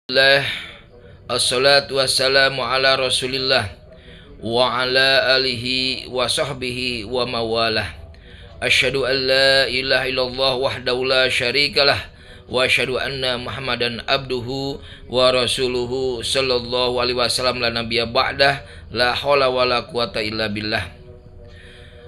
Alhamdulillah, assalatu wassalamu ala rasulillah wa ala alihi wa sahbihi wa mawalah. Asyhadu an la ilaha illallah wahdahu la syarikalah wa asyhadu anna muhammadan abduhu wa rasuluhu sallallahu alaihi wasallam la nabiyya ba'dah la haula wala quwata illa billah.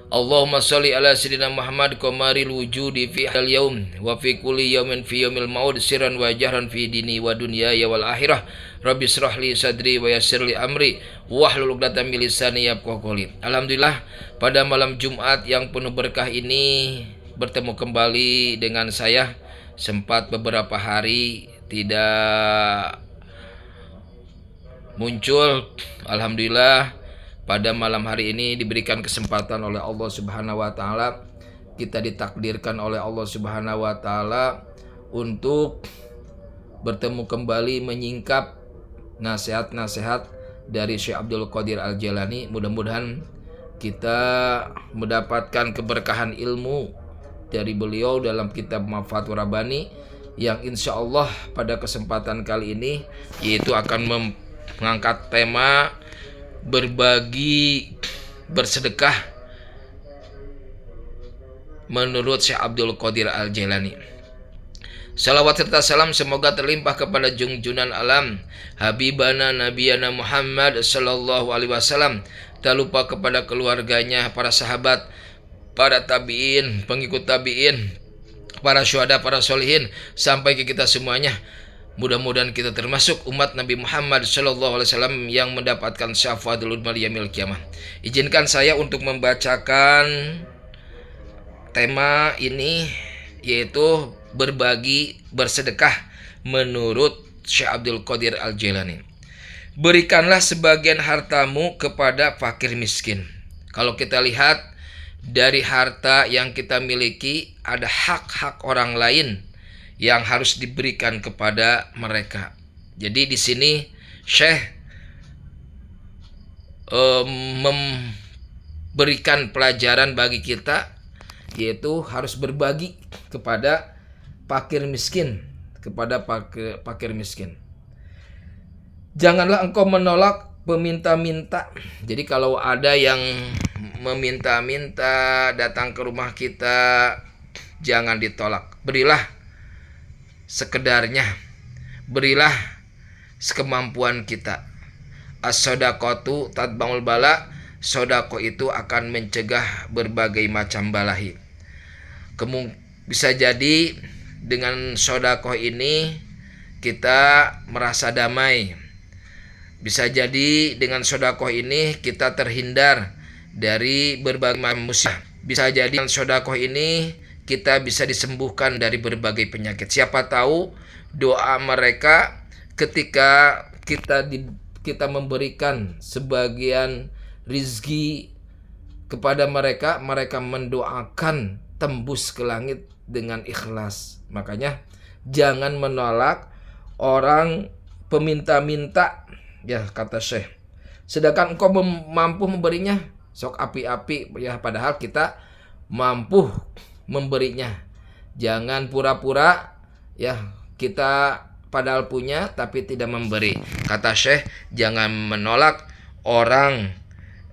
Allahumma salli ala sayyidina Muhammad qamaril wujudi fi hal yaum wa fi kulli yaumin fi yaumil maud sirran wa jahran fi dini wa dunyaya wal akhirah. Rabbi israh li sadri wa yassir li amri wahlul 'uqdatam min lisani yafqahu qawli. Alhamdulillah, pada malam Jumat yang penuh berkah ini bertemu kembali dengan saya. Sempat beberapa hari tidak muncul. Alhamdulillah, pada malam hari ini diberikan kesempatan oleh Allah Subhanahu wa taala. Kita ditakdirkan oleh Allah Subhanahu wa taala untuk bertemu kembali menyingkap nasihat-nasihat dari Syekh Abdul Qadir Al-Jailani. Mudah-mudahan kita mendapatkan keberkahan ilmu dari beliau dalam kitab Mafathur Rabbani yang insya Allah pada kesempatan kali ini yaitu akan mengangkat tema berbagi bersedekah menurut Syekh Abdul Qadir Al-Jailani. Salawat serta salam semoga terlimpah kepada junjunan alam Habibana Nabiyana Muhammad sallallahu alaihi wasallam. Tak lupa kepada keluarganya, para sahabat, para tabi'in, pengikut tabi'in, para syuhada, para solihin, sampai ke kita semuanya. Mudah-mudahan kita termasuk umat Nabi Muhammad sallallahu alaihi wasallam yang mendapatkan syafaatul uzma yaumil qiyamah. Izinkan saya untuk membacakan tema ini, yaitu berbagi bersedekah menurut Syekh Abdul Qadir Al-Jailani. Berikanlah sebagian hartamu kepada fakir miskin. Kalau kita lihat dari harta yang kita miliki, ada hak-hak orang lain yang harus diberikan kepada mereka. Jadi di sini Syekh memberikan pelajaran bagi kita, yaitu harus berbagi kepada fakir miskin, fakir miskin. Janganlah engkau menolak peminta-minta. Jadi kalau ada yang meminta-minta datang ke rumah kita, jangan ditolak. Berilah sekedarnya, berilah sekemampuan kita. As-shadaqatu tatba'ul bala. Sodako itu akan mencegah berbagai macam balahi. Bisa jadi dengan sodakoh ini kita merasa damai. Bisa jadi dengan sodakoh ini kita terhindar dari berbagai macam musibah. Bisa jadi dengan sodakoh ini kita bisa disembuhkan dari berbagai penyakit. Siapa tahu doa mereka ketika kita memberikan sebagian rizki kepada mereka, mereka mendoakan tembus ke langit dengan ikhlas. Makanya jangan menolak orang peminta-minta, ya kata Syekh. Sedangkan engkau mampu memberinya, sok api-api, ya padahal kita mampu memberinya. Jangan pura-pura ya kita padahal punya tapi tidak memberi. Kata Syekh, jangan menolak orang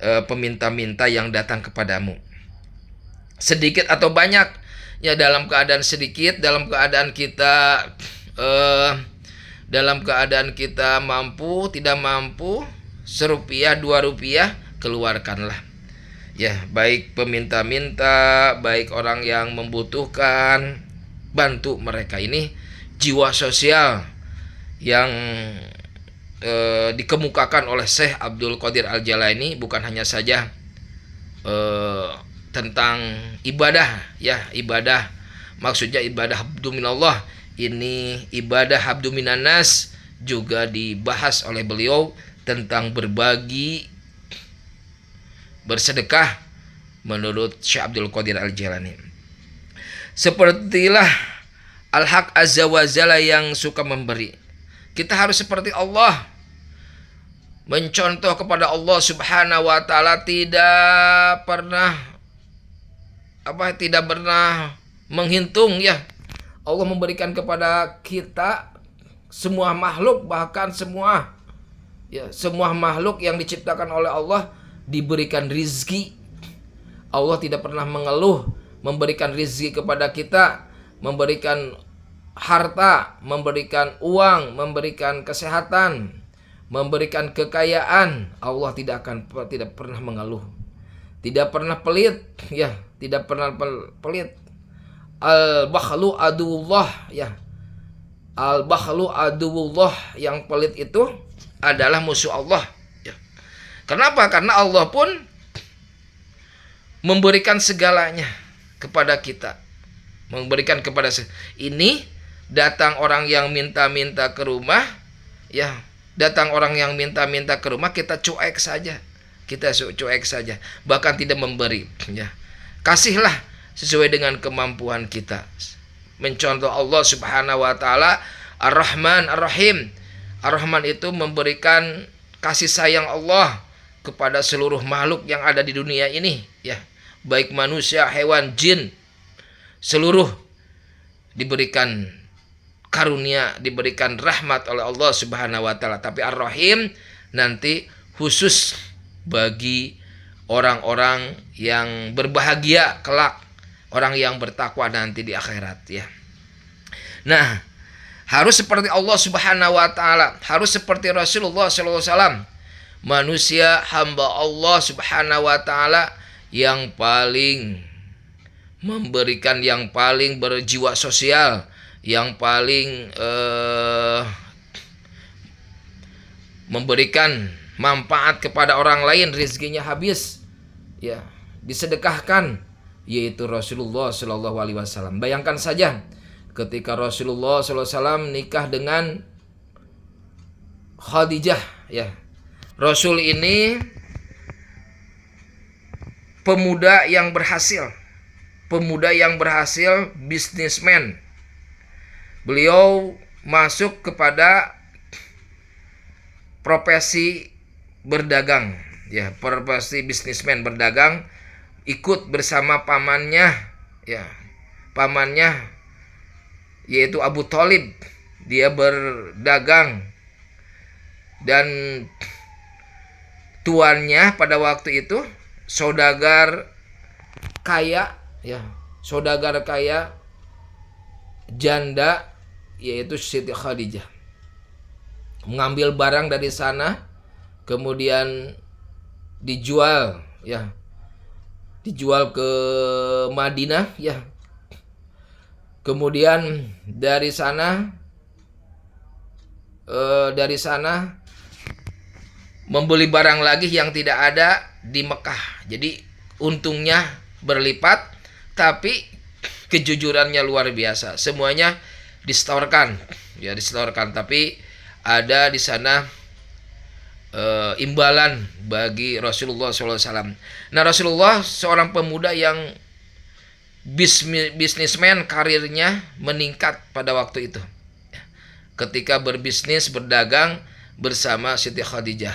peminta-minta yang datang kepadamu. Sedikit atau banyak, ya dalam keadaan sedikit, dalam keadaan kita mampu, tidak mampu, serupiah, 2 rupiah, keluarkanlah. Ya, baik peminta-minta, baik orang yang membutuhkan, bantu mereka. Ini jiwa sosial yang dikemukakan oleh Syekh Abdul Qadir Al-Jailani, bukan hanya saja tentang ibadah, ya ibadah, maksudnya ibadah habdu minallah. Ini ibadah habdu minannas juga dibahas oleh beliau tentang berbagi bersedekah menurut Syekh Abdul Qadir Al-Jailani. Sepertilah Al-Haq Azza wa Jalla yang suka memberi. Kita harus seperti Allah, mencontoh kepada Allah Subhanahu wa taala, tidak pernah menghitung, ya. Allah memberikan kepada kita semua makhluk, bahkan semua makhluk yang diciptakan oleh Allah diberikan rizki. Allah tidak pernah mengeluh, memberikan rizki kepada kita, memberikan harta, memberikan uang, memberikan kesehatan, memberikan kekayaan. Allah tidak pernah mengeluh, tidak pernah pelit, tidak pernah pelit. Al-bakhlu aduwullah, Al-bakhlu aduwullah, yang pelit itu adalah musuh Allah. Kenapa? Karena Allah pun memberikan segalanya kepada kita. Ini datang orang yang minta-minta ke rumah, datang orang yang minta-minta ke rumah, kita cuek saja. Bahkan tidak memberi, Kasihlah sesuai dengan kemampuan kita. Mencontoh Allah Subhanahu wa taala Ar-Rahman Ar-Rahim. Ar-Rahman itu memberikan kasih sayang Allah kepada seluruh makhluk yang ada di dunia ini, baik manusia, hewan, jin, seluruh diberikan karunia, diberikan rahmat oleh Allah Subhanahu wa taala. Tapi Ar-Rahim nanti khusus bagi orang-orang yang berbahagia kelak, orang yang bertakwa nanti di akhirat, Nah, harus seperti Allah Subhanahu wa taala, harus seperti Rasulullah sallallahu alaihi wasallam. Manusia hamba Allah Subhanahu wa taala yang paling memberikan, yang paling berjiwa sosial, yang paling memberikan manfaat kepada orang lain, rezekinya habis, disedekahkan, yaitu Rasulullah Shallallahu Alaihi Wasallam. Bayangkan saja ketika Rasulullah Shallallahu Alaihi Wasallam nikah dengan Khadijah, Rasul ini pemuda yang berhasil, bisnismen. Beliau masuk kepada profesi berdagang, profesi bisnismen, berdagang, ikut bersama pamannya, yaitu Abu Thalib. Dia berdagang dan tuannya pada waktu itu saudagar kaya, janda, yaitu Siti Khadijah. Mengambil barang dari sana, kemudian dijual, dijual ke Madinah, Kemudian dari sana membeli barang lagi yang tidak ada di Mekah. Jadi untungnya berlipat, tapi kejujurannya luar biasa. Semuanya distorkan, tapi ada di sana imbalan bagi Rasulullah SAW. Nah, Rasulullah seorang pemuda yang bisnismen, karirnya meningkat pada waktu itu, ketika berbisnis, berdagang bersama Siti Khadijah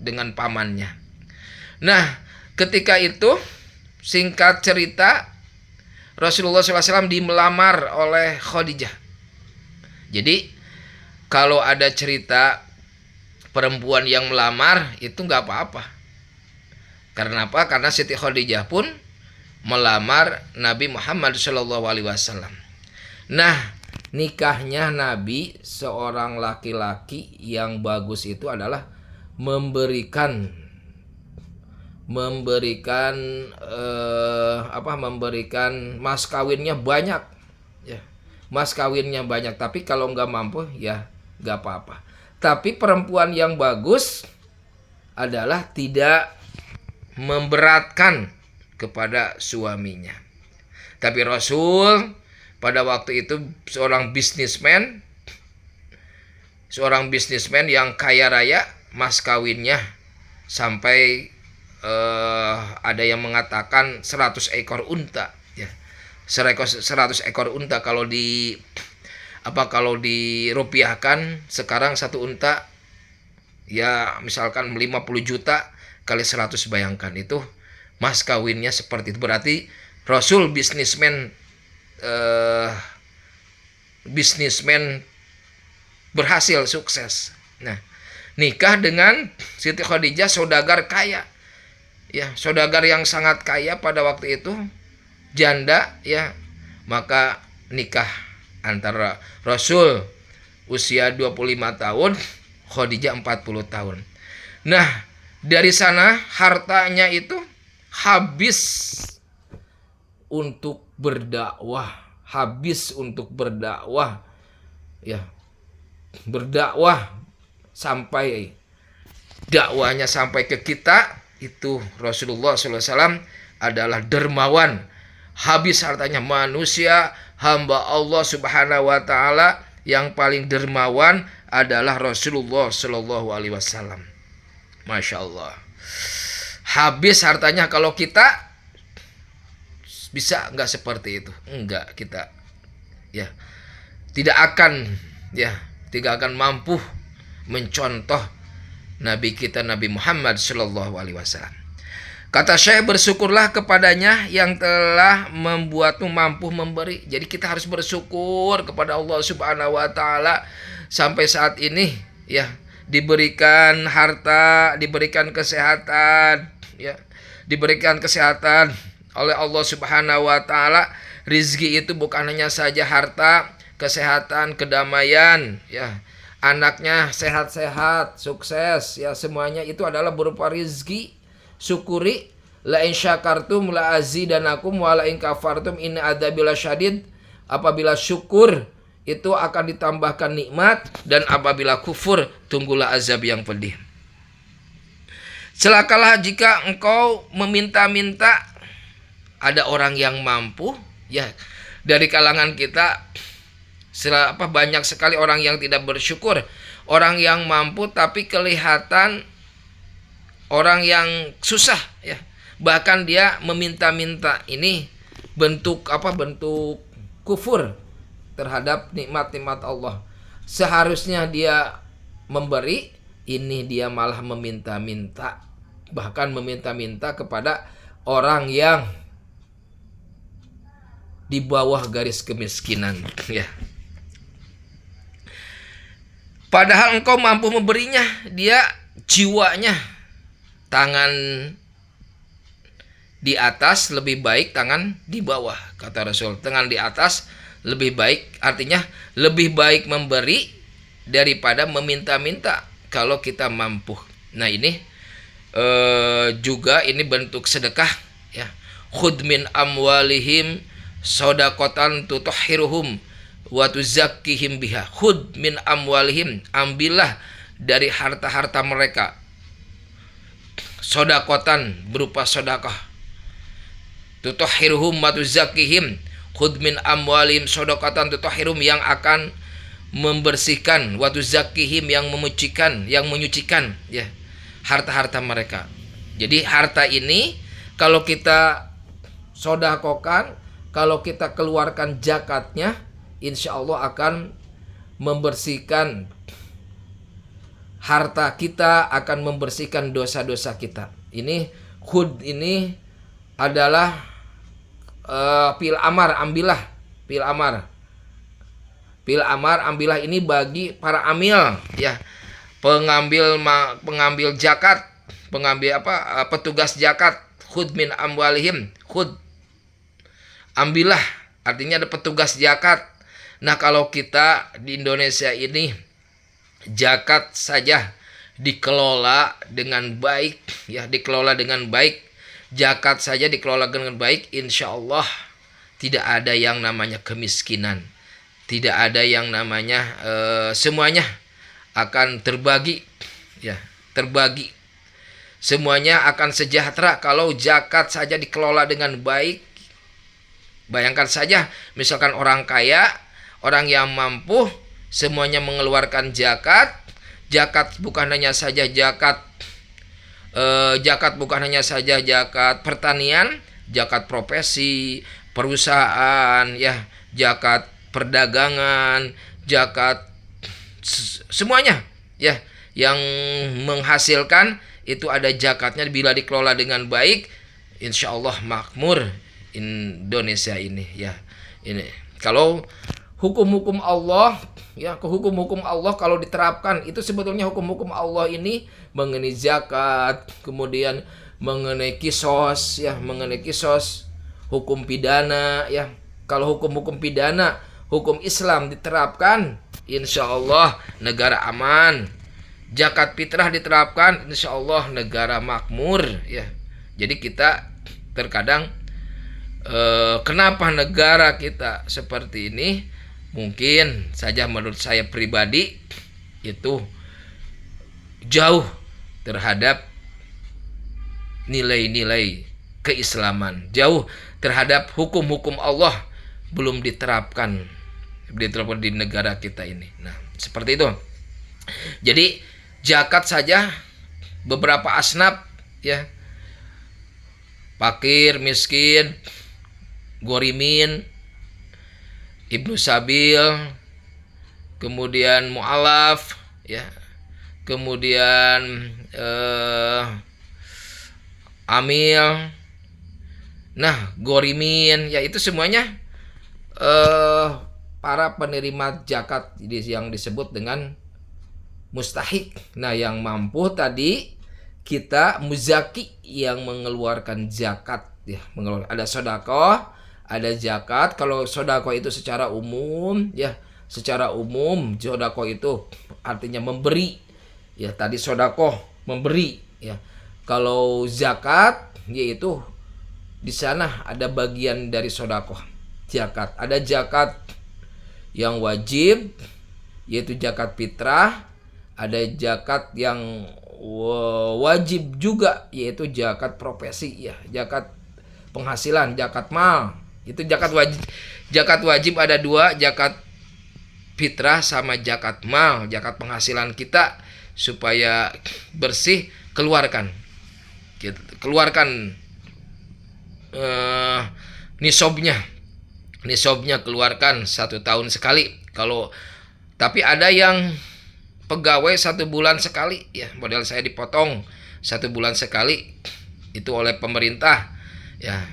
dengan pamannya. Nah, ketika itu singkat cerita, Rasulullah SAW dimelamar oleh Khadijah. Jadi kalau ada cerita perempuan yang melamar itu nggak apa-apa. Karena apa? Karena Siti Khadijah pun melamar Nabi Muhammad SAW. Nah, nikahnya Nabi, seorang laki-laki yang bagus itu adalah memberikan mas kawinnya banyak, mas kawinnya banyak. Tapi kalau nggak mampu, nggak apa-apa. Tapi perempuan yang bagus adalah tidak memberatkan kepada suaminya. Tapi Rasul pada waktu itu seorang bisnismen yang kaya raya, mas kawinnya sampai ada yang mengatakan 100 ekor unta, 100 ekor unta. Kalau dirupiahkan sekarang satu unta misalkan 50 juta kali 100, bayangkan itu mas kawinnya seperti itu. Berarti Rasul bisnismen berhasil, sukses. Nah, nikah dengan Siti Khadijah, saudagar kaya. Ya, saudagar yang sangat kaya pada waktu itu, janda ya. Maka nikah antara Rasul usia 25 tahun, Khadijah 40 tahun. Nah, dari sana hartanya itu habis untuk berdakwah, ya, berdakwah sampai dakwanya sampai ke kita. Itu Rasulullah SAW adalah dermawan, habis hartanya. Manusia hamba Allah Subhanahu wa taala yang paling dermawan adalah Rasulullah SAW. Masya Allah, habis hartanya. Kalau kita bisa nggak seperti itu? Enggak, kita ya tidak akan mampu mencontoh Nabi kita, Nabi Muhammad SAW. Kata Syekh, bersyukurlah kepadanya yang telah membuatmu mampu memberi. Jadi kita harus bersyukur kepada Allah Subhanahu wa taala sampai saat ini ya, diberikan harta, diberikan kesehatan ya, diberikan kesehatan oleh Allah Subhanahu wa taala. Rizki itu bukan hanya saja harta, kesehatan, kedamaian ya. Anaknya sehat-sehat, sukses ya, semuanya itu adalah berupa rizki. Syukuri, la in syakartum la azidanakum wa la in kafartum inna adzabi lasyadid. Apabila syukur itu akan ditambahkan nikmat, dan apabila kufur tunggulah azab yang pedih. Celakalah jika engkau meminta-minta. Ada orang yang mampu ya, dari kalangan kita banyak sekali orang yang tidak bersyukur, orang yang mampu tapi kelihatan orang yang susah ya. Bahkan dia meminta-minta. Ini bentuk bentuk kufur terhadap nikmat-nikmat Allah. Seharusnya dia memberi, ini dia malah meminta-minta, bahkan meminta-minta kepada orang yang di bawah garis kemiskinan ya. Padahal engkau mampu memberinya. Dia jiwanya, tangan di atas lebih baik tangan di bawah, kata Rasul. Tangan di atas lebih baik, artinya lebih baik memberi daripada meminta-minta kalau kita mampu. Nah ini juga ini bentuk sedekah ya. Khudh min amwalihim sodakotan tutahhiruhum wa tuzakkihim biha. Khudh min amwalihim, ambillah dari harta-harta mereka, sodakotan berupa sodakah, tutahhiruhum wa tuzakkihim. Khudh min amwalihim sodakotan tutahhiruhum, yang akan membersihkan, wa tuzakkihim, yang menyucikan ya harta-harta mereka. Jadi harta ini kalau kita sodakokan, kalau kita keluarkan zakatnya, insya Allah akan membersihkan harta kita, akan membersihkan dosa-dosa kita. Ini khud ini adalah fil amar, ambillah fil amar. Fil amar, ambillah ini bagi para amil ya, pengambil zakat, petugas zakat. Khud min amwalihim, khud, ambillah, artinya ada petugas zakat. Nah kalau kita di Indonesia ini, zakat saja dikelola dengan baik ya, dikelola dengan baik, zakat saja dikelola dengan baik, insya Allah tidak ada yang namanya kemiskinan, tidak ada yang namanya semuanya akan terbagi ya, terbagi, semuanya akan sejahtera kalau zakat saja dikelola dengan baik. Bayangkan saja, misalkan orang kaya, orang yang mampu, semuanya mengeluarkan zakat. Zakat bukan hanya saja zakat bukan hanya saja zakat pertanian, zakat profesi, perusahaan ya, zakat perdagangan, zakat semuanya ya yang menghasilkan itu ada zakatnya. Bila dikelola dengan baik, insya Allah makmur Indonesia ini ya. Ini kalau hukum-hukum Allah, ya, ke hukum-hukum Allah kalau diterapkan itu sebetulnya hukum-hukum Allah ini mengenai zakat, kemudian mengenai kisos, ya, mengenai kisos, hukum pidana, ya. Kalau hukum-hukum pidana, hukum Islam diterapkan, insya Allah negara aman. Zakat fitrah diterapkan, insya Allah negara makmur, ya. Jadi kita terkadang kenapa negara kita seperti ini? Mungkin saja menurut saya pribadi itu jauh terhadap nilai-nilai keislaman, jauh terhadap hukum-hukum Allah belum diterapkan di negara kita ini. Nah, seperti itu. Jadi zakat saja beberapa asnaf, ya, fakir, miskin, gorimin, ibnu sabil, kemudian mu'alaf, ya, kemudian amil, nah gorimin, ya, itu semuanya para penerima zakat yang disebut dengan mustahik. Nah, yang mampu tadi kita muzaki yang mengeluarkan zakat, ya, ada sedekah, ada zakat. Kalau sedekah itu secara umum, ya, secara umum sedekah itu artinya memberi, ya, tadi sedekah memberi, ya. Kalau zakat yaitu di sana ada bagian dari sedekah zakat. Ada zakat yang wajib yaitu zakat fitrah, ada zakat yang wajib juga yaitu zakat profesi, ya, zakat penghasilan, zakat mal. Itu zakat wajib. Zakat wajib ada dua, zakat fitrah sama zakat mal, zakat penghasilan kita supaya bersih, keluarkan nisabnya keluarkan 1 tahun sekali. Tapi ada yang pegawai 1 bulan sekali, ya, model saya dipotong 1 bulan sekali itu oleh pemerintah, ya.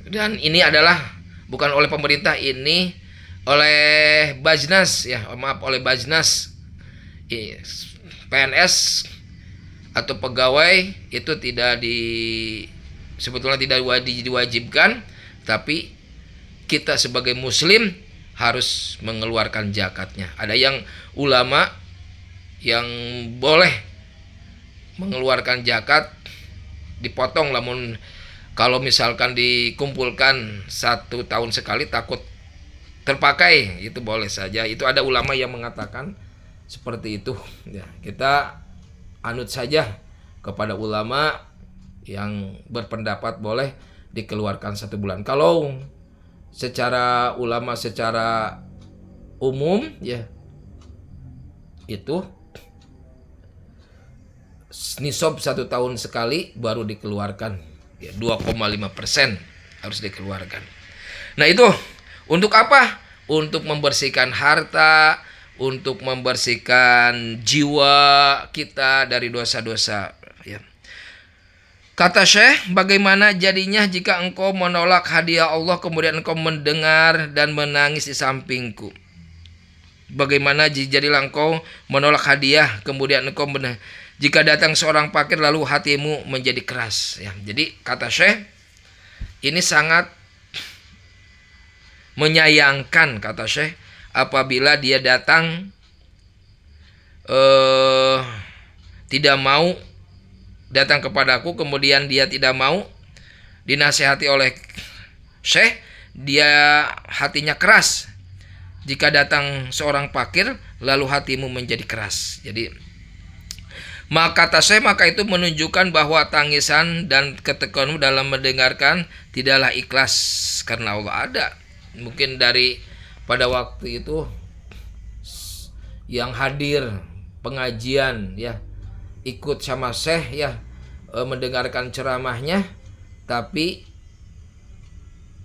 Dan ini adalah bukan oleh pemerintah, ini oleh Bajnas, ya, maaf, oleh Bajnas. PNS atau pegawai itu sebetulnya tidak diwajibkan, tapi kita sebagai muslim harus mengeluarkan zakatnya. Ada yang ulama yang boleh mengeluarkan zakat dipotong, namun kalau misalkan dikumpulkan 1 tahun sekali takut terpakai, itu boleh saja. Itu ada ulama yang mengatakan seperti itu, ya. Kita anut saja kepada ulama yang berpendapat boleh dikeluarkan 1 bulan. Kalau secara ulama secara umum, ya, itu nisab 1 tahun sekali baru dikeluarkan, ya, 2,5% harus dikeluarkan. Nah, itu untuk apa? Untuk membersihkan harta, untuk membersihkan jiwa kita dari dosa-dosa, ya. Kata Syekh, bagaimana jadinya jika engkau menolak hadiah Allah kemudian engkau mendengar dan menangis di sampingku? Bagaimana jadilah engkau menolak hadiah kemudian engkau jika datang seorang fakir lalu hatimu menjadi keras, ya. Jadi kata Syekh, ini sangat menyayangkan, kata Syekh, apabila dia datang tidak mau datang kepadaku, kemudian dia tidak mau dinasihati oleh Syekh, dia hatinya keras. Jika datang seorang fakir lalu hatimu menjadi keras. Jadi maka kata Syekh, maka itu menunjukkan bahwa tangisan dan ketekunmu dalam mendengarkan tidaklah ikhlas karena Allah ada. Mungkin dari pada waktu itu yang hadir pengajian, ya, ikut sama Syekh, ya, mendengarkan ceramahnya, tapi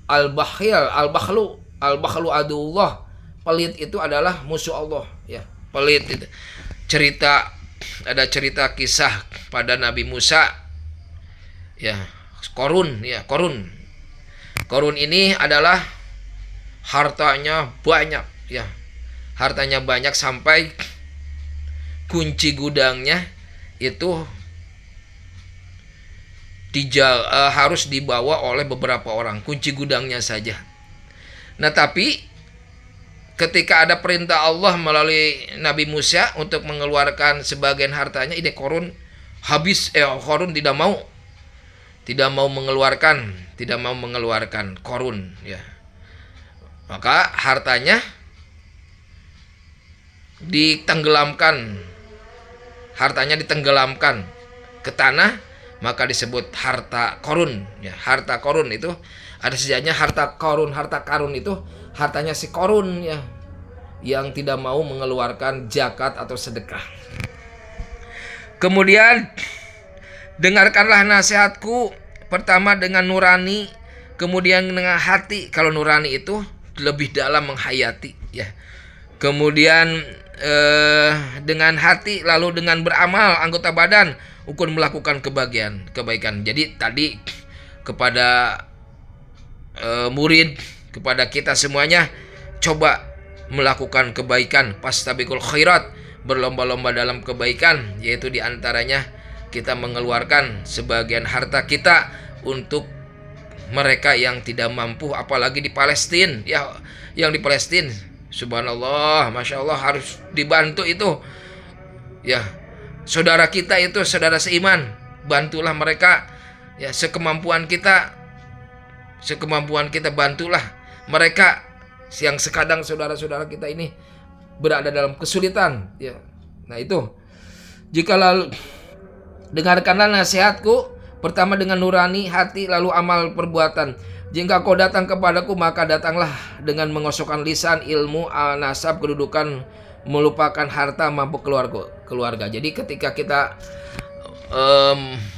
al-bakhlu adullah, pelit itu adalah musuh Allah, ya. Pelit itu ada cerita kisah pada Nabi Musa, ya, Korun ini adalah hartanya banyak, ya. Hartanya banyak sampai kunci gudangnya itu harus dibawa oleh beberapa orang, kunci gudangnya saja. Nah, tapi ketika ada perintah Allah melalui Nabi Musa untuk mengeluarkan sebagian hartanya, ini Korun habis, Korun tidak mau mengeluarkan Korun, ya. Maka hartanya ditenggelamkan ke tanah, maka disebut harta Korun, ya. Harta Korun itu ada sejarahnya. Harta karun itu hartanya si Korun, ya, yang tidak mau mengeluarkan zakat atau sedekah. Kemudian, dengarkanlah nasihatku, pertama dengan nurani, kemudian dengan hati. Kalau nurani itu lebih dalam menghayati, ya. Kemudian dengan hati, lalu dengan beramal anggota badan untuk melakukan kebaikan. Jadi tadi kepada murid, kepada kita semuanya, coba melakukan kebaikan, fastabiqul khairat, berlomba-lomba dalam kebaikan, yaitu diantaranya kita mengeluarkan sebagian harta kita untuk mereka yang tidak mampu, apalagi di Palestina, ya, yang di Palestina, subhanallah, masya Allah, harus dibantu itu, ya. Saudara kita itu saudara seiman, bantulah mereka, ya, sekemampuan kita bantulah mereka yang sekadang saudara-saudara kita ini berada dalam kesulitan, ya. Nah, itu jika lalu dengarkanlah nasihatku, pertama dengan nurani hati, lalu amal perbuatan. Jika kau datang kepadaku, maka datanglah dengan mengosokkan lisan, ilmu, nasab, kedudukan, melupakan harta, mampu keluarga. Jadi ketika kita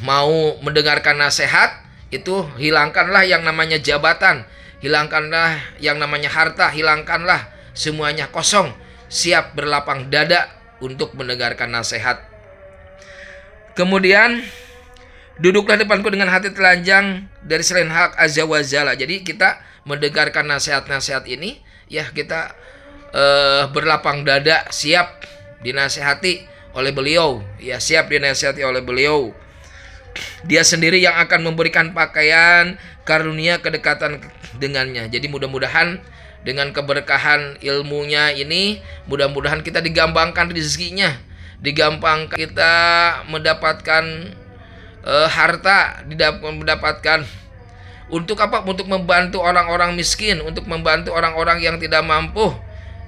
mau mendengarkan nasihat, itu hilangkanlah yang namanya jabatan, hilangkanlah yang namanya harta, hilangkanlah semuanya, kosong, siap berlapang dada untuk mendengarkan nasihat. Kemudian duduklah depanku dengan hati telanjang dari selain hak azza wa jalla. Jadi kita mendengarkan nasihat-nasihat ini, ya, kita berlapang dada, siap dinasihati oleh beliau, ya, siap dinasihati oleh beliau. Dia sendiri yang akan memberikan pakaian karunia kedekatan dengannya. Jadi mudah-mudahan dengan keberkahan ilmunya ini, mudah-mudahan kita digampangkan rezekinya, digampangkan kita mendapatkan harta, mendapatkan untuk apa? Untuk membantu orang-orang miskin, untuk membantu orang-orang yang tidak mampu.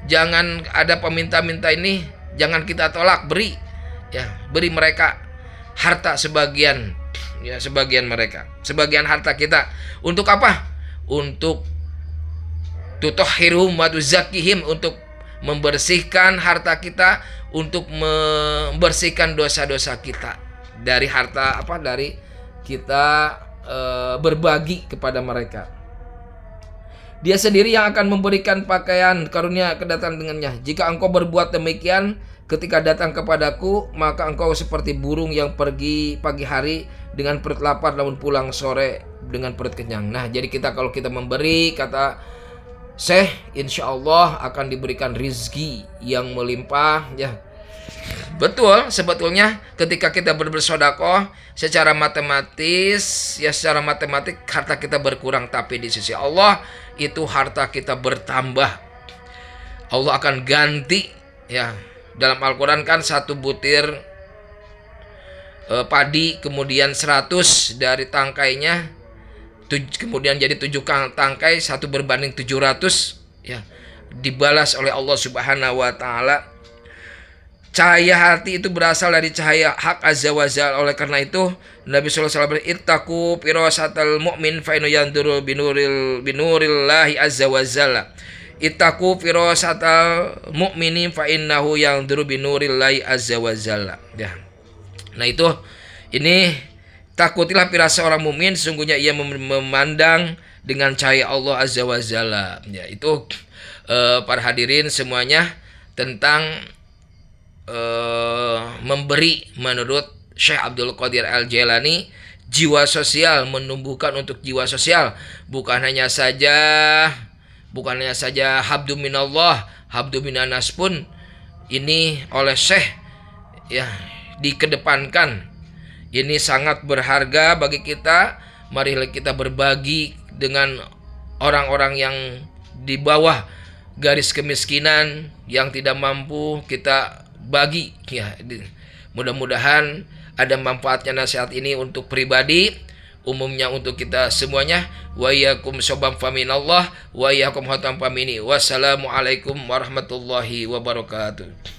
Jangan ada peminta-minta ini, jangan kita tolak, beri, ya, beri mereka harta sebagian, ya, sebagian mereka, sebagian harta kita. Untuk apa? Untuk tutahhiruhum wa tuzakkihim, untuk membersihkan harta kita, untuk membersihkan dosa-dosa kita dari harta, apa, dari kita berbagi kepada mereka. Dia sendiri yang akan memberikan pakaian karunia kedatangan dengannya. Jika engkau berbuat demikian ketika datang kepadaku, maka engkau seperti burung yang pergi pagi hari dengan perut lapar namun pulang sore dengan perut kenyang. Nah, jadi kalau kita memberi, kata Syekh, insya Allah akan diberikan rizki yang melimpah, ya. Betul, sebetulnya ketika kita bersedekah secara matematis, ya, secara matematik harta kita berkurang, tapi di sisi Allah itu harta kita bertambah. Allah akan ganti, ya. Dalam Al-Quran kan satu butir padi, kemudian 100 dari tangkainya, kemudian jadi 7 tangkai, 1 berbanding 700, ya, dibalas oleh Allah Subhanahu wa Ta'ala. Cahaya hati itu berasal dari cahaya hak azza wa jalla. Oleh karena itu Nabi sallallahu alaihi wasallam, ittaqu firasatal mu'min fa innahu yanduru binurillahi azza wa jalla. Ittaqu firasatal mu'mini fa innahu yanduru binurillahi azza wa jalla, ya. Nah, itu ini, takutilah firasat orang mukmin, sesungguhnya ia memandang dengan cahaya Allah azza wa jalla, ya. Itu para hadirin semuanya tentang memberi menurut Syekh Abdul Qadir Al-Jailani. Jiwa sosial, menumbuhkan untuk jiwa sosial, bukan hanya saja Bukannya saja habdu minallah, habdu minanas pun ini oleh Syekh ya dikedepankan. Ini sangat berharga bagi kita. Marilah kita berbagi dengan orang-orang yang di bawah garis kemiskinan, yang tidak mampu, kita bagi ya. Mudah-mudahan ada manfaatnya nasihat ini untuk pribadi, umumnya untuk kita semuanya. Wa iyyakum syobam faminallah wa iyyakum hatam famini. Wassalamualaikum warahmatullahi wabarakatuh.